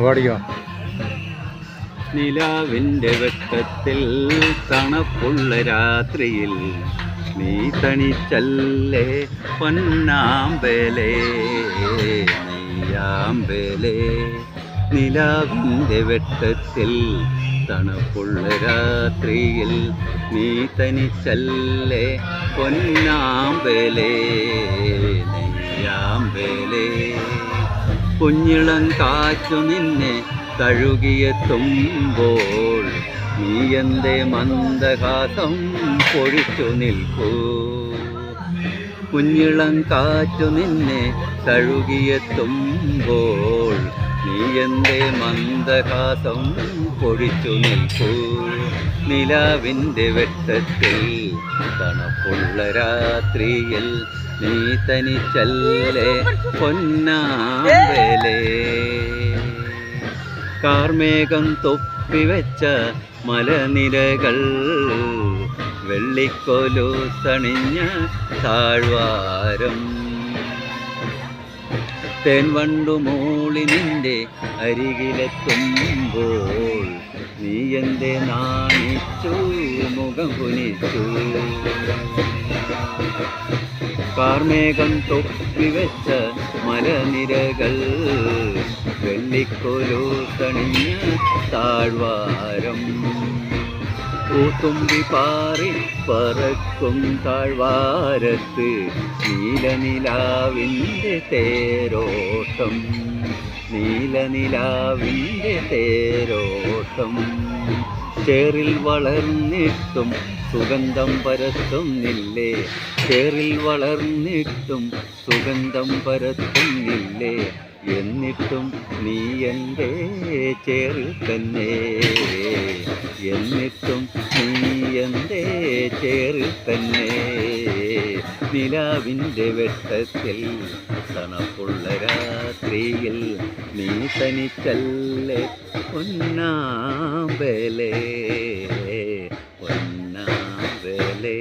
പാടിക്കോ. നിലാവിൻ്റെ വെട്ടത്തിൽ തണുപ്പുള്ള രാത്രിയിൽ നീ തനിച്ചല്ലേ പൊന്നാമ്പലേ നെയ്യാമ്പലേ. നിലാവിൻ്റെ വെട്ടത്തിൽ തണുപ്പുള്ള രാത്രിയിൽ നീ തനിച്ചല്ലേ പൊന്നാമ്പലേ നെയ്യാമ്പലേ. കുഞ്ഞിളം കാറ്റു നിന്നെ തഴുകിയെത്തുമ്പോൾ നീ എൻ്റെ മന്ദഹാസം പൊഴിച്ചു നിൽക്കൂ. കുഞ്ഞിളം കാറ്റു നിന്നെ തഴുകിയെത്തുമ്പോൾ നീ എൻ്റെ മന്ദഹാസം പൊഴിച്ചു നിൽക്കൂ. നിലാവിൻ്റെ വെട്ടത്തിൽ തണുപ്പുള്ള രാത്രിയിൽ നീ തനിച്ചല്ലേ പൊന്നാമ്പലേ. കാർമേഘം തൊപ്പിവെച്ച മലനിരകൾ വെള്ളിക്കോലു തണിഞ്ഞ താഴ്വാരം. തേൻവണ്ടു മൂളി നിന്റെ അരികിലെത്തുമ്പോൾ നീ എൻ്റെ നാണിച്ചു മുഖം കുനിച്ചു. കാർമേഘം തൊപ്പിവെച്ച മലനിരകൾ വെള്ളിക്കോലു തണിഞ്ഞ താഴ്വാരം. പൂത്തുമ്പി പാറി പറക്കും താഴ്വാരത്ത് നീലനിലാവിൻ്റെ തേരോട്ടം നീലനിലാവിൻ്റെ തേരോട്ടം. ചേറിൽ വളർന്നിട്ടും സുഗന്ധം പരത്തുന്നില്ലേ ചേറിൽ വളർന്നിട്ടും സുഗന്ധം പരത്തുന്നില്ലേ. എന്നിട്ടും നീ എൻ്റെ ചേറിൽ തന്നെ എന്നിട്ടും നീ എൻ്റെ ചേറിൽ തന്നെ. നിലാവിൻ്റെ വെട്ടത്തിൽ തണുപ്പുള്ള രാത്രിയിൽ നീ തനിച്ചല്ലേ പൊന്നാമ്പലേ പൊന്നാമ്പലേ.